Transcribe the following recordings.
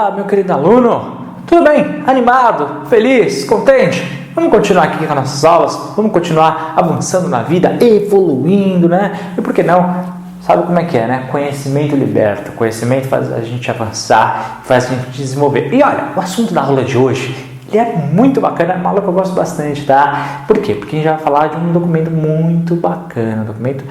Olá, meu querido aluno, tudo bem? Animado? Feliz? Contente? Vamos continuar aqui com as nossas aulas, vamos continuar avançando na vida, evoluindo, né? E por que não? Sabe como é que é, né? Conhecimento liberta, conhecimento faz a gente avançar, faz a gente desenvolver. E olha, o assunto da aula de hoje, ele é muito bacana, é uma aula que eu gosto bastante, tá? Por quê? Porque a gente vai falar de um documento muito bacana, um documento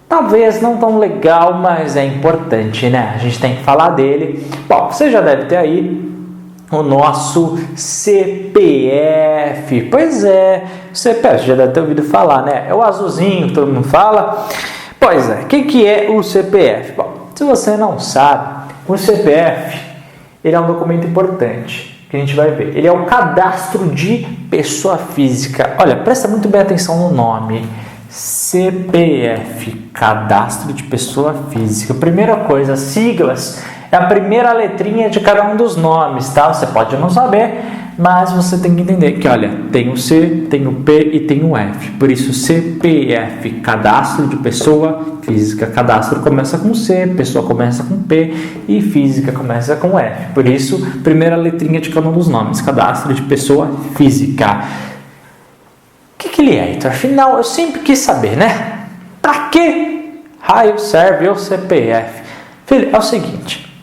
talvez não tão legal, mas é importante, né? A gente tem que falar dele. Bom, você já deve ter aí o nosso CPF. Pois é, o CPF, já deve ter ouvido falar, né? É o azulzinho que todo mundo fala. Pois é, o que é o CPF? Bom, se você não sabe, o CPF ele é um documento importante que a gente vai ver. Ele é o cadastro de pessoa física. Olha, presta muito bem atenção no nome. CPF, cadastro de pessoa física. Primeira coisa, siglas é a primeira letrinha de cada um dos nomes, tá? Você pode não saber, mas você tem que entender que, olha, tem o C, tem o P e tem o F. Por isso, CPF, cadastro de pessoa física. Cadastro começa com C, pessoa começa com P e física começa com F. Por isso, primeira letrinha de cada um dos nomes, cadastro de pessoa física. O que ele é, Heitor? Afinal, eu sempre quis saber, né? Para que raio serve o CPF? Filho, é o seguinte.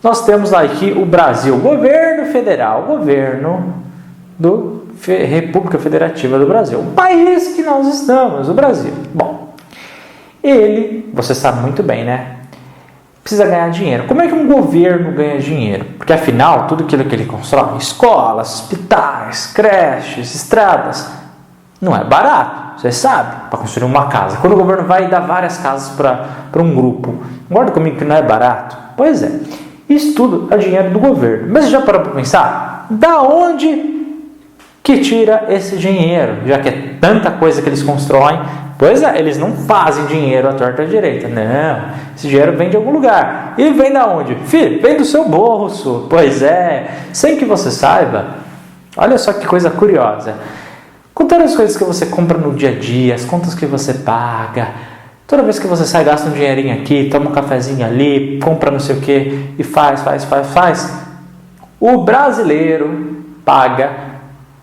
Nós temos aqui o Brasil, governo federal, governo do República Federativa do Brasil. O país que nós estamos, o Brasil. Bom, ele, você sabe muito bem, né? Precisa ganhar dinheiro. Como é que um governo ganha dinheiro? Porque afinal, tudo aquilo que ele constrói, escolas, hospitais, creches, estradas, não é barato, você sabe, para construir uma casa. Quando o governo vai dar várias casas para um grupo, concorda comigo que não é barato? Pois é, isso tudo é dinheiro do governo. Mas você já parou para pensar? Da onde que tira esse dinheiro? Já que é tanta coisa que eles constroem. Pois é, eles não fazem dinheiro à torta à direita. Não, esse dinheiro vem de algum lugar. E vem da onde? Filho, vem do seu bolso. Pois é, sem que você saiba. Olha só que coisa curiosa. Com todas as coisas que você compra no dia a dia, as contas que você paga, toda vez que você sai, gasta um dinheirinho aqui, toma um cafezinho ali, compra não sei o que e faz. O brasileiro paga,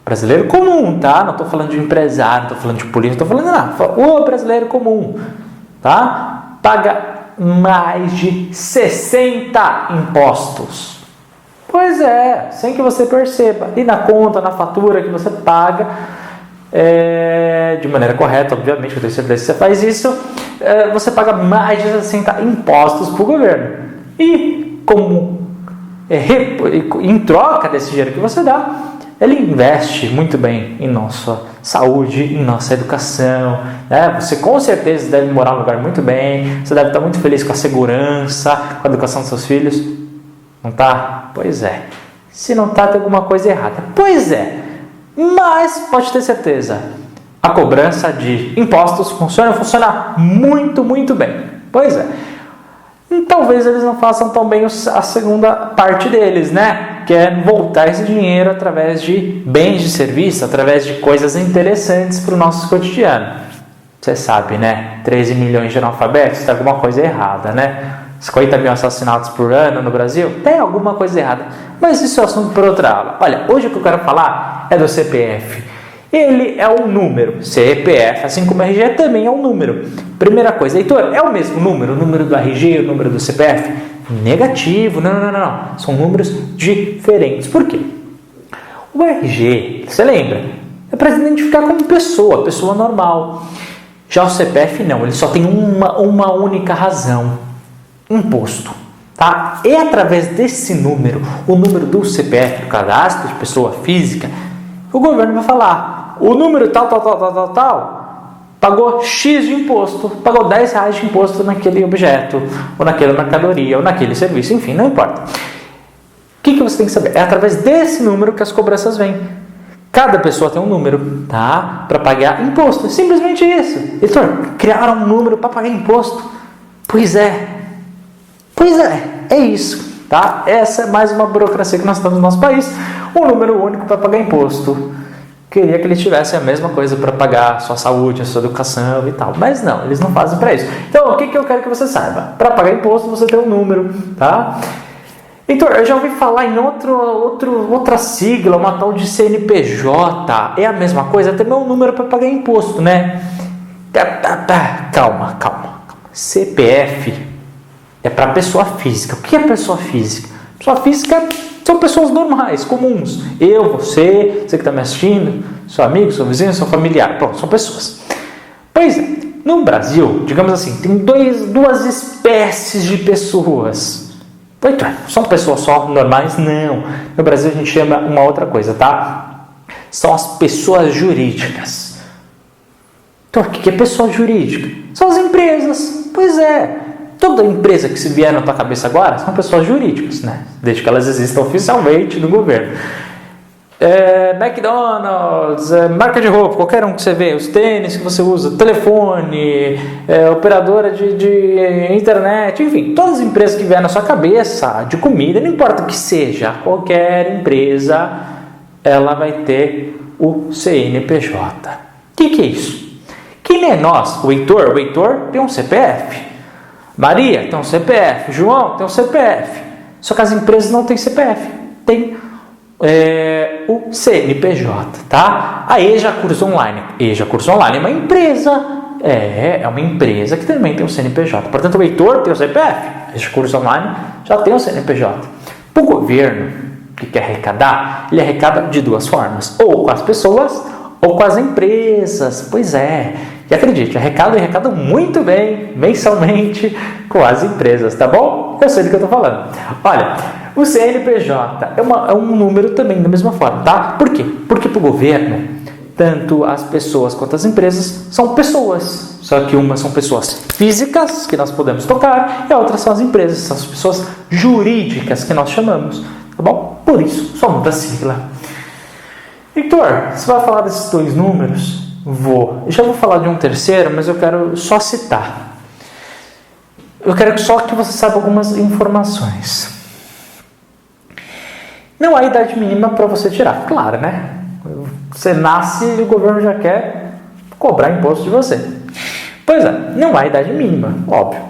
brasileiro comum, tá? Não estou falando de empresário, não estou falando de polícia, não estou falando nada. O brasileiro comum, tá? Paga mais de 60 impostos. Pois é, sem que você perceba. E na conta, na fatura que você paga, de maneira correta, obviamente, eu tenho certeza que você faz isso, você paga mais de 60 impostos para o governo. E como em troca desse dinheiro que você dá, ele investe muito bem em nossa saúde, em nossa educação, né? Você com certeza deve morar num lugar muito bem, você deve estar muito feliz com a segurança, com a educação dos seus filhos. Não tá? Pois é. Se não tá, tem alguma coisa errada. Pois é. Mas pode ter certeza, a cobrança de impostos funciona muito, muito bem. Pois é. E talvez eles não façam tão bem a segunda parte deles, né? Que é voltar esse dinheiro através de bens de serviço, através de coisas interessantes para o nosso cotidiano. Você sabe, né? 13 milhões de analfabetos, tem alguma coisa errada, né? 50 mil assassinatos por ano no Brasil, tem alguma coisa errada. Mas isso é assunto para outra aula. Olha, hoje o que eu quero falar é do CPF. Ele é um número. CPF, assim como RG, também é um número. Primeira coisa, Heitor, é o mesmo número? O número do RG e o número do CPF? Negativo, não. São números diferentes. Por quê? O RG, você lembra? É para identificar como pessoa normal. Já o CPF não, ele só tem uma única razão. Imposto, tá? É através desse número, o número do CPF, do cadastro de pessoa física, o governo vai falar, o número tal, pagou X de imposto, pagou R$10 de imposto naquele objeto, ou naquela mercadoria, ou naquele serviço, enfim, não importa. O que você tem que saber? É através desse número que as cobranças vêm. Cada pessoa tem um número, tá? Para pagar imposto, simplesmente isso. Heitor, criaram um número para pagar imposto. Pois é isso, tá? Essa é mais uma burocracia que nós temos no nosso país, um número único para pagar imposto. Queria que eles tivessem a mesma coisa para pagar a sua saúde, a sua educação e tal, mas não, eles não fazem para isso. Então, o que eu quero que você saiba? Para pagar imposto, você tem um número, tá? Heitor, eu já ouvi falar em outra sigla, uma tal de CNPJ. É a mesma coisa? Também é um número para pagar imposto, né? Calma. CPF é para pessoa física. O que é pessoa física? Pessoa física são pessoas normais, comuns. Eu, você que está me assistindo, seu amigo, seu vizinho, seu familiar. Pronto, são pessoas. Pois é, no Brasil, digamos assim, tem duas espécies de pessoas. São pessoas só normais? Não. No Brasil a gente chama uma outra coisa, tá? São as pessoas jurídicas. Então, o que é pessoa jurídica? São as empresas. Pois é. Toda empresa que se vier na tua cabeça agora são pessoas jurídicas, né? Desde que elas existam oficialmente no governo. McDonald's, marca de roupa, qualquer um que você vê, os tênis que você usa, telefone, operadora de internet, enfim, todas as empresas que vier na sua cabeça, de comida, não importa o que seja, qualquer empresa, ela vai ter o CNPJ. O que é isso? Que nem nós, o Heitor tem um CPF, Maria tem um CPF, João tem um CPF, só que as empresas não têm CPF, tem o CNPJ, tá? A EJA Curso Online. EJA Curso Online é uma empresa. É uma empresa que também tem um CNPJ. Portanto, o Heitor tem o CPF. EJA Curso Online já tem o CNPJ. O governo que quer arrecadar, ele arrecada de duas formas. Ou com as pessoas, ou com as empresas. Pois é. E acredite, arrecada muito bem, mensalmente, com as empresas, tá bom? Eu sei do que eu tô falando. Olha, o CNPJ é um número também da mesma forma, tá? Por quê? Porque para o governo, tanto as pessoas quanto as empresas são pessoas. Só que umas são pessoas físicas, que nós podemos tocar, e a outra são as empresas, são as pessoas jurídicas, que nós chamamos, tá bom? Por isso, só muda a sigla. Heitor, você vai falar desses dois números? Vou. Eu já vou falar de um terceiro, mas eu quero só citar. Eu quero só que você saiba algumas informações. Não há idade mínima para você tirar. Claro, né? Você nasce e o governo já quer cobrar imposto de você. Pois é, não há idade mínima, óbvio.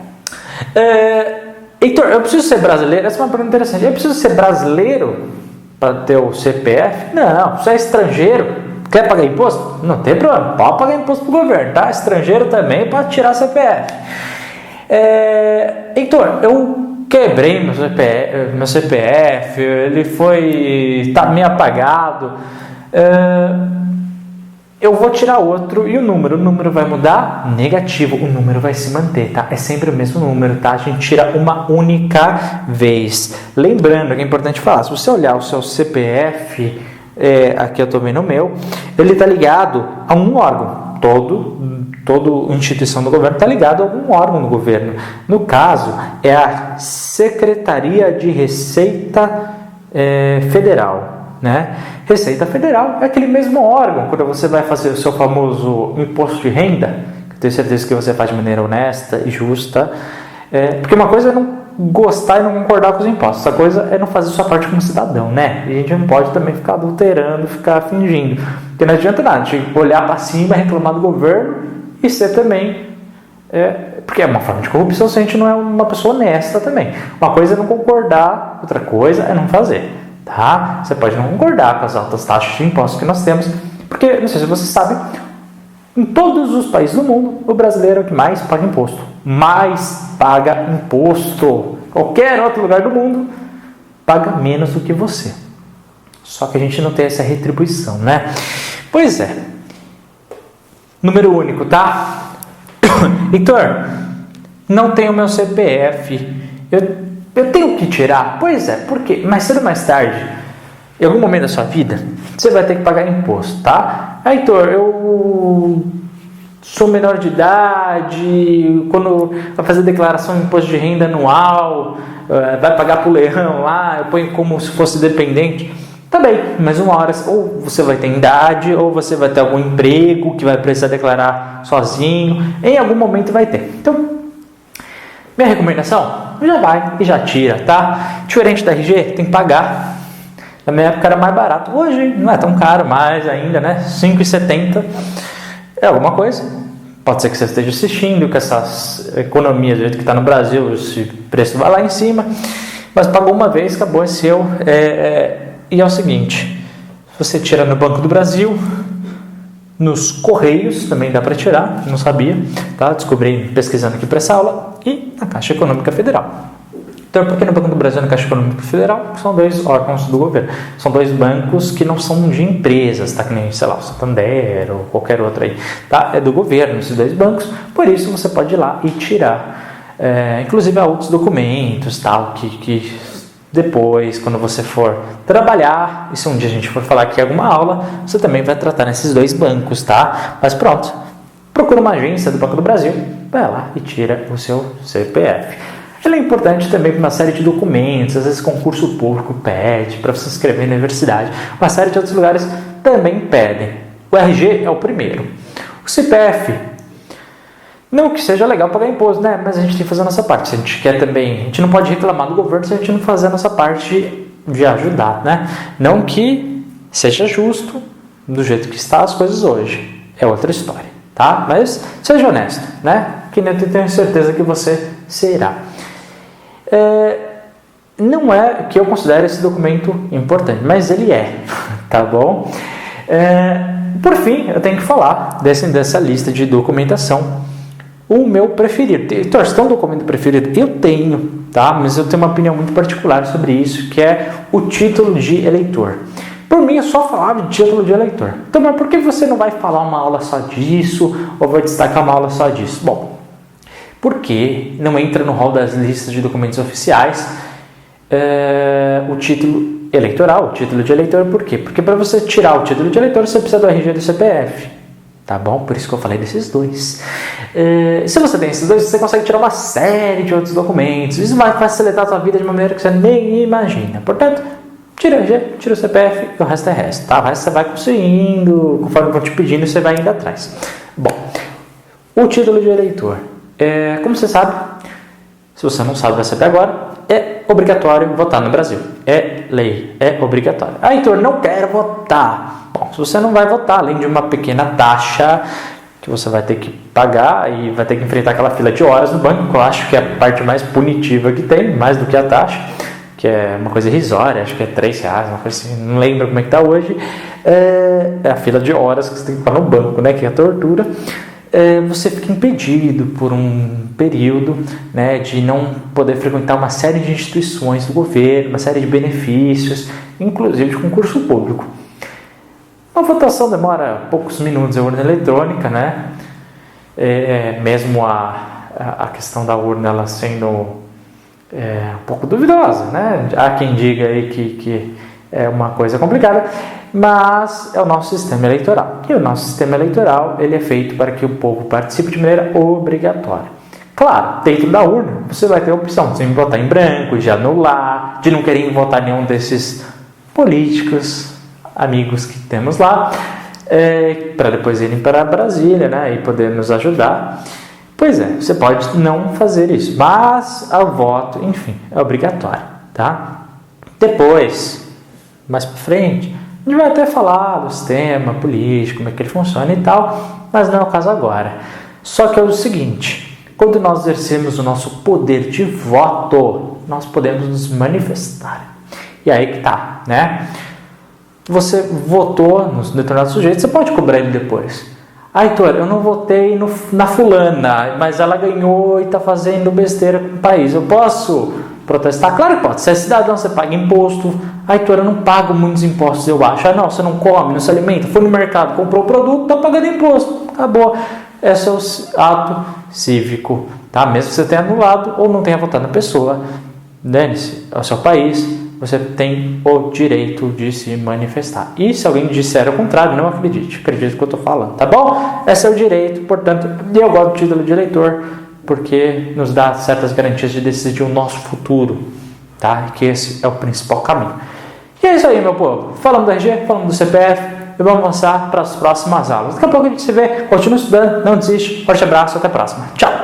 Heitor, eu preciso ser brasileiro? Essa é uma pergunta interessante. Eu preciso ser brasileiro para ter o CPF? Não, você é estrangeiro. Quer pagar imposto? Não tem problema, pode pagar imposto para o governo, tá? Estrangeiro também pode tirar CPF. Heitor, eu quebrei meu CPF, ele está meio apagado, eu vou tirar outro e o número vai mudar? Negativo, o número vai se manter, tá? É sempre o mesmo número, tá? A gente tira uma única vez. Lembrando que é importante falar, se você olhar o seu CPF, aqui eu estou vendo o meu, ele está ligado a um órgão. Toda instituição do governo está ligada a algum órgão do governo. No caso, é a Secretaria de Receita Federal, né? Receita Federal é aquele mesmo órgão quando você vai fazer o seu famoso imposto de renda, que eu tenho certeza que você faz de maneira honesta e justa, porque uma coisa é não gostar e não concordar com os impostos, outra coisa é não fazer sua parte como cidadão, né? E a gente não pode também ficar adulterando, ficar fingindo, porque não adianta nada, a gente olhar para cima, reclamar do governo e ser também, porque é uma forma de corrupção se a gente não é uma pessoa honesta também. Uma coisa é não concordar, outra coisa é não fazer, tá? Você pode não concordar com as altas taxas de impostos que nós temos, porque, não sei se você sabe, em todos os países do mundo, o brasileiro é o que mais paga imposto. Mais paga imposto. Qualquer outro lugar do mundo paga menos do que você. Só que a gente não tem essa retribuição, né? Pois é. Número único, tá? Heitor, não tenho meu CPF. Eu tenho que tirar? Pois é, por quê? Mais cedo ou mais tarde, em algum momento da sua vida, você vai ter que pagar imposto, tá? Heitor, eu sou menor de idade, quando vai fazer declaração de imposto de renda anual, vai pagar pro leão lá, eu ponho como se fosse dependente. Tá bem, mas uma hora ou você vai ter idade, ou você vai ter algum emprego que vai precisar declarar sozinho, em algum momento vai ter. Então, minha recomendação, já vai e já tira, tá? Diferente da RG, tem que pagar. Na minha época era mais barato, hoje não é tão caro mais ainda, né? R$5,70 é alguma coisa. Pode ser que você esteja assistindo com essas economias do jeito que está no Brasil, esse preço vai lá em cima. Mas pagou uma vez, acabou, é seu. E é o seguinte, você tira no Banco do Brasil, nos Correios também dá para tirar, não sabia, tá? Descobri pesquisando aqui para essa aula, e na Caixa Econômica Federal. Então, por que no Banco do Brasil e na Caixa Econômica Federal? São dois órgãos do governo. São dois bancos que não são de empresas, tá? Que nem, sei lá, o Santander ou qualquer outro aí, tá? É do governo, esses dois bancos. Por isso, você pode ir lá e tirar. Inclusive, há outros documentos, tal, que depois, quando você for trabalhar, e se um dia a gente for falar aqui em alguma aula, você também vai tratar nesses dois bancos, tá? Mas pronto, procura uma agência do Banco do Brasil, vai lá e tira o seu CPF. Ele é importante também para uma série de documentos, às vezes concurso público pede, para você se inscrever na universidade. Uma série de outros lugares também pedem. O RG é o primeiro. O CPF, não que seja legal pagar imposto, né? Mas a gente tem que fazer a nossa parte. Se a gente quer também, a gente não pode reclamar do governo se a gente não fazer a nossa parte de ajudar, né? Não que seja justo do jeito que está as coisas hoje. É outra história, tá? Mas seja honesto, né? Que eu tenho certeza que você será. Não é que eu considero esse documento importante, mas ele é, tá bom? Por fim, eu tenho que falar dessa lista de documentação. O meu preferido. Heitor, você tem um documento preferido? Eu tenho, tá? Mas eu tenho uma opinião muito particular sobre isso, que é o título de eleitor. Por mim, eu só falava de título de eleitor. Então, mas por que você não vai falar uma aula só disso, ou vai destacar uma aula só disso? Bom, porque não entra no rol das listas de documentos oficiais o título eleitoral, o título de eleitor. Por quê? Porque para você tirar o título de eleitor, você precisa do RG e do CPF. Tá bom? Por isso que eu falei desses dois. Se você tem esses dois, você consegue tirar uma série de outros documentos. Isso vai facilitar a sua vida de uma maneira que você nem imagina. Portanto, tira o RG, tira o CPF e o resto é resto. Tá? O resto você vai conseguindo, conforme eu vou te pedindo, você vai indo atrás. Bom, o título de eleitor. Como você sabe, se você não sabe, vai saber agora, é obrigatório votar no Brasil. É lei, é obrigatório. Heitor, não quero votar. Bom, se você não vai votar, além de uma pequena taxa que você vai ter que pagar e vai ter que enfrentar aquela fila de horas no banco, que eu acho que é a parte mais punitiva que tem, mais do que a taxa, que é uma coisa irrisória, acho que é R$3, uma coisa assim, não lembro como é que está hoje. É a fila de horas que você tem que pagar no banco, né, que é a tortura. Você fica impedido por um período, né, de não poder frequentar uma série de instituições do governo, uma série de benefícios, inclusive de concurso público. Uma votação demora poucos minutos, a urna eletrônica, né? Mesmo a questão da urna ela sendo um pouco duvidosa, né? Há quem diga aí que é uma coisa complicada, mas é o nosso sistema eleitoral. E o nosso sistema eleitoral ele é feito para que o povo participe de maneira obrigatória. Claro, dentro da urna você vai ter a opção de votar em branco, de anular, de não querer votar nenhum desses políticos, amigos que temos lá, para depois irem para Brasília, né, e poder nos ajudar. Pois é, você pode não fazer isso, mas o voto, enfim, é obrigatório, tá? Depois, mais para frente, a gente vai até falar do sistema político, como é que ele funciona e tal, mas não é o caso agora. Só que é o seguinte, quando nós exercemos o nosso poder de voto, nós podemos nos manifestar. E aí que tá, né? Você votou no determinado sujeito, você pode cobrar ele depois. Heitor, eu não votei na fulana, mas ela ganhou e está fazendo besteira com o país. Eu posso protestar? Claro que pode. Você é cidadão, você paga imposto. Heitor, eu não pago muitos impostos, eu acho. Não, você não come, não se alimenta. Foi no mercado, comprou o produto, está pagando imposto. Acabou. Esse é o ato cívico, tá? Mesmo que você tenha anulado ou não tenha votado na pessoa, dane-se, é o seu país. Você tem o direito de se manifestar. E se alguém disser o contrário, não acredite. Acredite no que eu estou falando, tá bom? Esse é o direito, portanto, eu gosto do título de eleitor, porque nos dá certas garantias de decidir o nosso futuro, tá? Que esse é o principal caminho. E é isso aí, meu povo. Falamos do RG, falamos do CPF, e vamos avançar para as próximas aulas. Daqui a pouco a gente se vê. Continue estudando, não desiste. Forte abraço, até a próxima. Tchau!